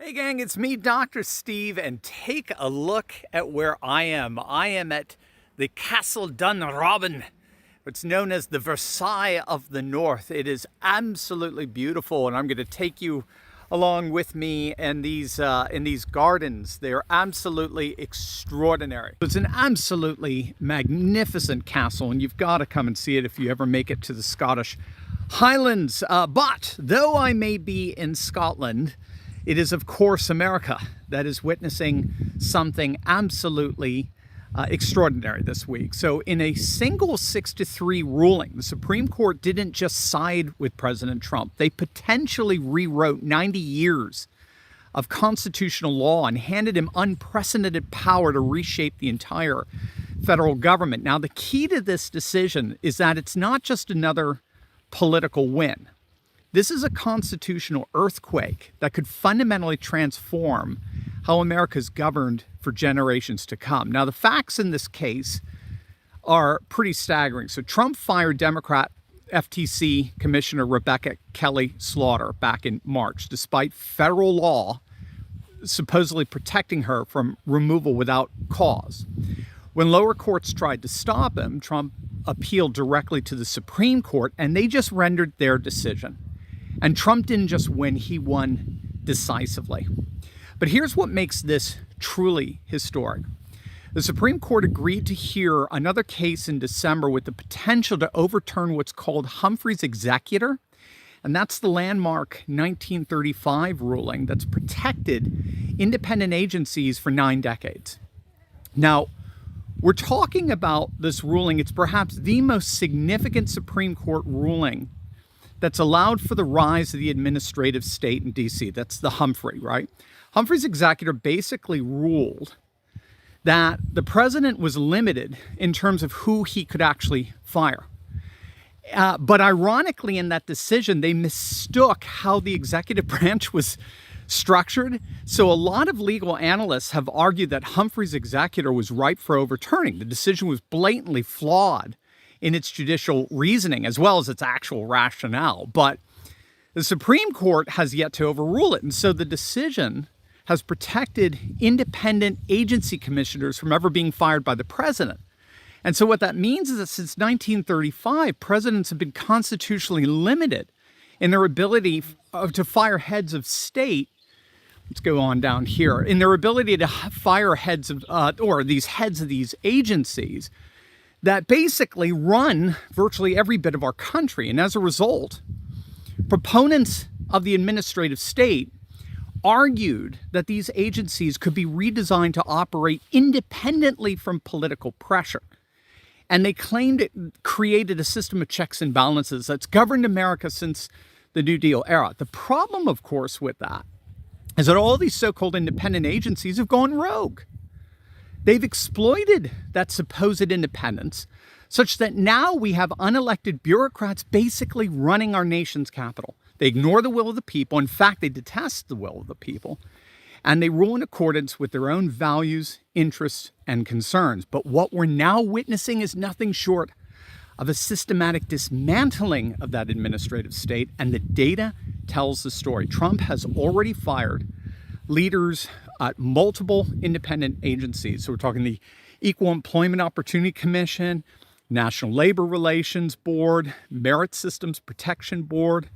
Hey gang, it's me, Dr. Steve, and take a look at where I am. I am at the Castle Dunrobin. It's known as the Versailles of the North. It is absolutely beautiful, and I'm going to take you along with me in these gardens. They are absolutely extraordinary. It's an absolutely magnificent castle, and you've got to come and see it if you ever make it to the Scottish Highlands. But though I may be in Scotland, it is, of course, America that is witnessing something absolutely extraordinary this week. So in a single 6-3 ruling, the Supreme Court didn't just side with President Trump. They potentially rewrote 90 years of constitutional law and handed him unprecedented power to reshape the entire federal government. Now, the key to this decision is that it's not just another political win. This is a constitutional earthquake that could fundamentally transform how America is governed for generations to come. Now, the facts in this case are pretty staggering. So Trump fired Democrat FTC Commissioner Rebecca Kelly Slaughter back in March, despite federal law supposedly protecting her from removal without cause. When lower courts tried to stop him, Trump appealed directly to the Supreme Court, and they just rendered their decision. And Trump didn't just win, he won decisively. But here's what makes this truly historic. The Supreme Court agreed to hear another case in December with the potential to overturn what's called Humphrey's executor. And that's the landmark 1935 ruling that's protected independent agencies for 9 decades. Now, we're talking about this ruling. It's perhaps the most significant Supreme Court ruling that's allowed for the rise of the administrative state in D.C. That's the Humphrey, right? Humphrey's executor basically ruled that the president was limited in terms of who he could actually fire. But ironically, in that decision, they mistook how the executive branch was structured. So a lot of legal analysts have argued that Humphrey's executor was ripe for overturning. The decision was blatantly flawed in its judicial reasoning as well as its actual rationale. But the Supreme Court has yet to overrule it. And so the decision has protected independent agency commissioners from ever being fired by the president. And so what that means is that since 1935, presidents have been constitutionally limited in their ability to fire heads of state. Let's go on down here. In their ability to fire heads of, or these heads of these agencies that basically run virtually every bit of our country. And as a result, proponents of the administrative state argued that these agencies could be redesigned to operate independently from political pressure. And they claimed it created a system of checks and balances that's governed America since the New Deal era. The problem, of course, with that is that all these so-called independent agencies have gone rogue. They've exploited that supposed independence such that now we have unelected bureaucrats basically running our nation's capital. They ignore the will of the people. In fact, they detest the will of the people. And they rule in accordance with their own values, interests, and concerns. But what we're now witnessing is nothing short of a systematic dismantling of that administrative state. And the data tells the story. Trump has already fired leaders at multiple independent agencies. So we're talking the Equal Employment Opportunity Commission, National Labor Relations Board, Merit Systems Protection Board,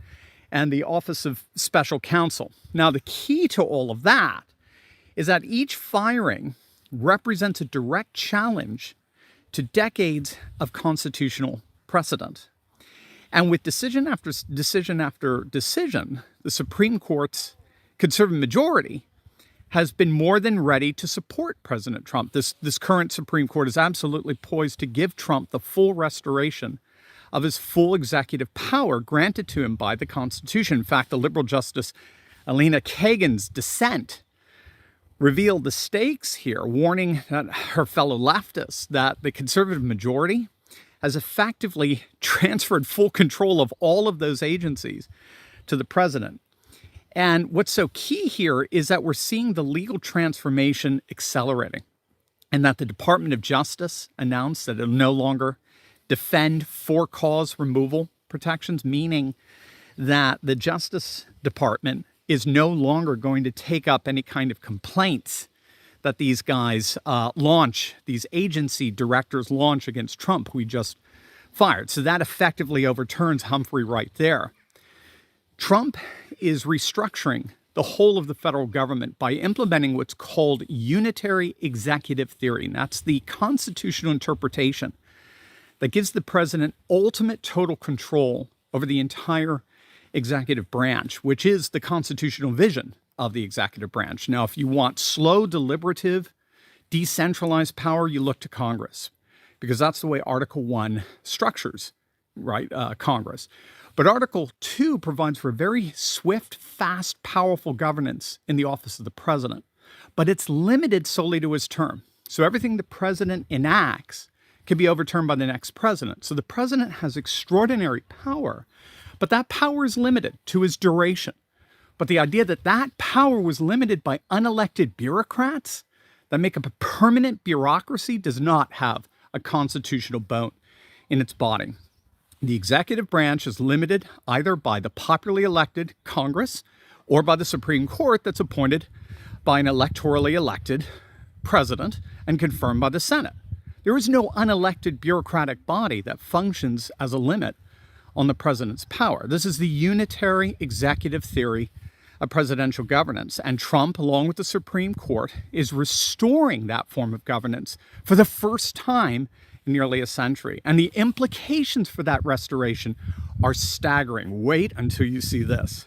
and the Office of Special Counsel. Now, the key to all of that is that each firing represents a direct challenge to decades of constitutional precedent. And with decision after decision after decision, the Supreme Court's conservative majority has been more than ready to support President Trump. This current Supreme Court is absolutely poised to give Trump the full restoration of his full executive power granted to him by the Constitution. In fact, the liberal Justice Elena Kagan's dissent revealed the stakes here, warning her fellow leftists that the conservative majority has effectively transferred full control of all of those agencies to the president. And what's so key here is that we're seeing the legal transformation accelerating, and that the Department of Justice announced that it'll no longer defend for-cause removal protections, meaning that the Justice Department is no longer going to take up any kind of complaints that these guys launch, these agency directors launch against Trump, who we just fired. So that effectively overturns Humphrey right there. Trump is restructuring the whole of the federal government by implementing what's called Unitary executive theory. And that's the constitutional interpretation that gives the president ultimate total control over the entire executive branch, which is the constitutional vision of the executive branch. Now, if you want slow, deliberative, decentralized power, you look to Congress, because that's the way Article 1 structures, right, Congress. But Article 2 provides for very swift, fast, powerful governance in the office of the president. But it's limited solely to his term. So everything the president enacts can be overturned by the next president. So the president has extraordinary power, but that power is limited to his duration. But the idea that that power was limited by unelected bureaucrats that make up a permanent bureaucracy does not have a constitutional bone in its body. The executive branch is limited either by the popularly elected Congress or by the Supreme Court that's appointed by an electorally elected president and confirmed by the Senate. There is no unelected bureaucratic body that functions as a limit on the president's power. This is the unitary executive theory of presidential governance. And Trump, along with the Supreme Court, is restoring that form of governance for the first time in nearly a century. And the implications for that restoration are staggering. Wait until you see this.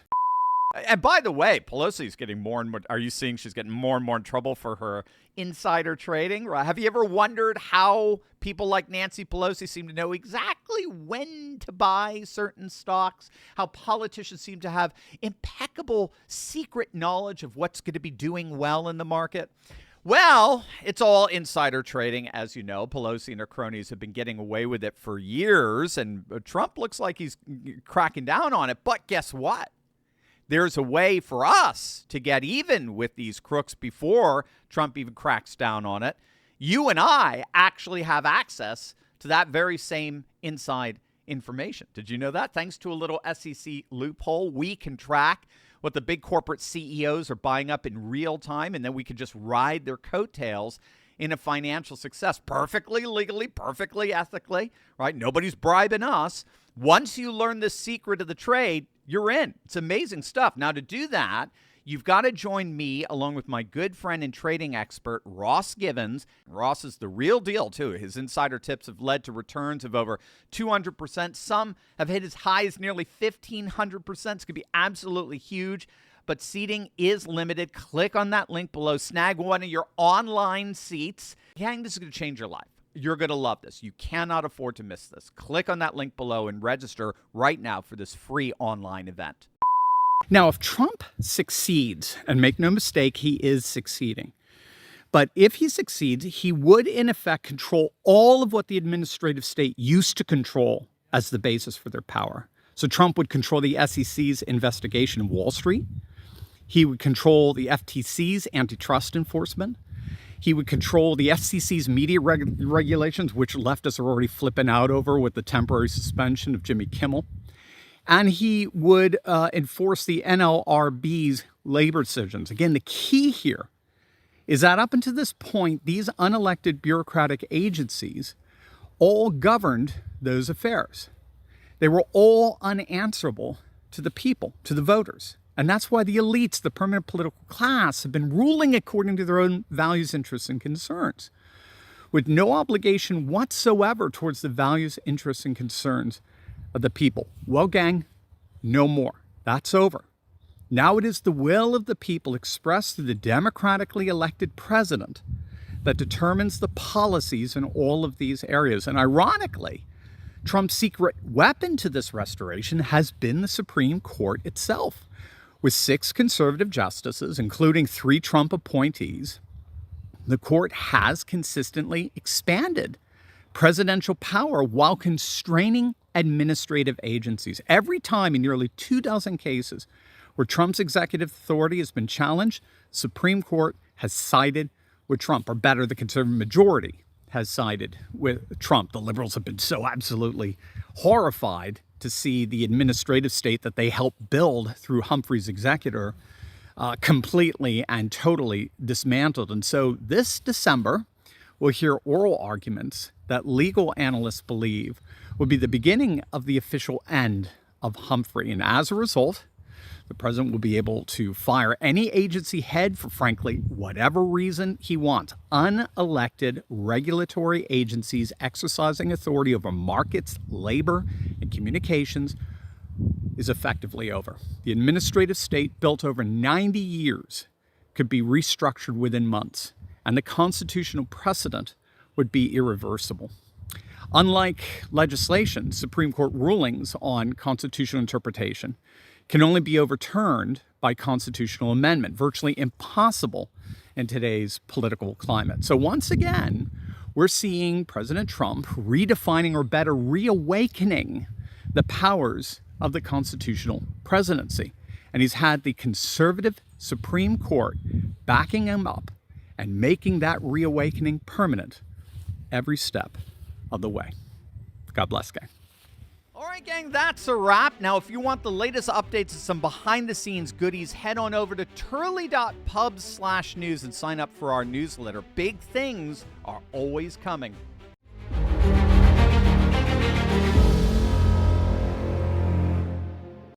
And by the way, Pelosi's getting more and more. Are you seeing she's getting more and more in trouble for her insider trading? Right? Have you ever wondered how people like Nancy Pelosi seem to know exactly when to buy certain stocks? How politicians seem to have impeccable secret knowledge of what's going to be doing well in the market? Well, it's all insider trading, as you know. Pelosi and her cronies have been getting away with it for years, and Trump looks like he's cracking down on it. But guess what? There's a way for us to get even with these crooks before Trump even cracks down on it. You and I actually have access to that very same inside information. Did you know that? Thanks to a little SEC loophole, we can track what the big corporate CEOs are buying up in real time, and then we can just ride their coattails into financial success perfectly legally, perfectly ethically, right? Nobody's bribing us. Once you learn the secret of the trade, you're in. It's amazing stuff. Now, to do that, you've got to join me along with my good friend and trading expert, Ross Givens. Ross is the real deal, too. His insider tips have led to returns of over 200%. Some have hit as high as nearly 1,500%. It's going to be absolutely huge. But seating is limited. Click on that link below. Snag one of your online seats. Gang, this is going to change your life. You're going to love this. You cannot afford to miss this. Click on that link below and register right now for this free online event. Now, if Trump succeeds, and make no mistake, he is succeeding, but if he succeeds, he would in effect control all of what the administrative state used to control as the basis for their power. So Trump would control the SEC's investigation of Wall Street. He would control the FTC's antitrust enforcement. He would control the FCC's media regulations, which leftists are already flipping out over with the temporary suspension of Jimmy Kimmel. And he would enforce the NLRB's labor decisions. Again, the key here is that up until this point, these unelected bureaucratic agencies all governed those affairs. They were all unanswerable to the people, to the voters. And that's why the elites, the permanent political class, have been ruling according to their own values, interests, and concerns, with no obligation whatsoever towards the values, interests, and concerns of the people. Well, gang, no more. That's over. Now it is the will of the people expressed through the democratically elected president that determines the policies in all of these areas. And ironically, Trump's secret weapon to this restoration has been the Supreme Court itself, with 6 conservative justices, including 3 Trump appointees. The court has consistently expanded presidential power while constraining administrative agencies. Every time in nearly 24 cases where Trump's executive authority has been challenged, the Supreme Court has sided with Trump, or better, the conservative majority has sided with Trump. The liberals have been so absolutely horrified to see the administrative state that they helped build through Humphrey's executor completely and totally dismantled. And so this December, we'll hear oral arguments that legal analysts believe will be the beginning of the official end of Humphrey. And as a result, the president will be able to fire any agency head for, frankly, whatever reason he wants. Unelected regulatory agencies exercising authority over markets, labor, and communications is effectively over. The administrative state, built over 90 years, could be restructured within months, and the constitutional precedent would be irreversible. Unlike legislation, Supreme Court rulings on constitutional interpretation can only be overturned by constitutional amendment, virtually impossible in today's political climate. So once again, we're seeing President Trump redefining, or better, reawakening the powers of the constitutional presidency. And he's had the conservative Supreme Court backing him up and making that reawakening permanent every step of the way. God bless, gang. All right, gang, that's a wrap. Now, if you want the latest updates and some behind-the-scenes goodies, head on over to turley.pub/news and sign up for our newsletter. Big things are always coming.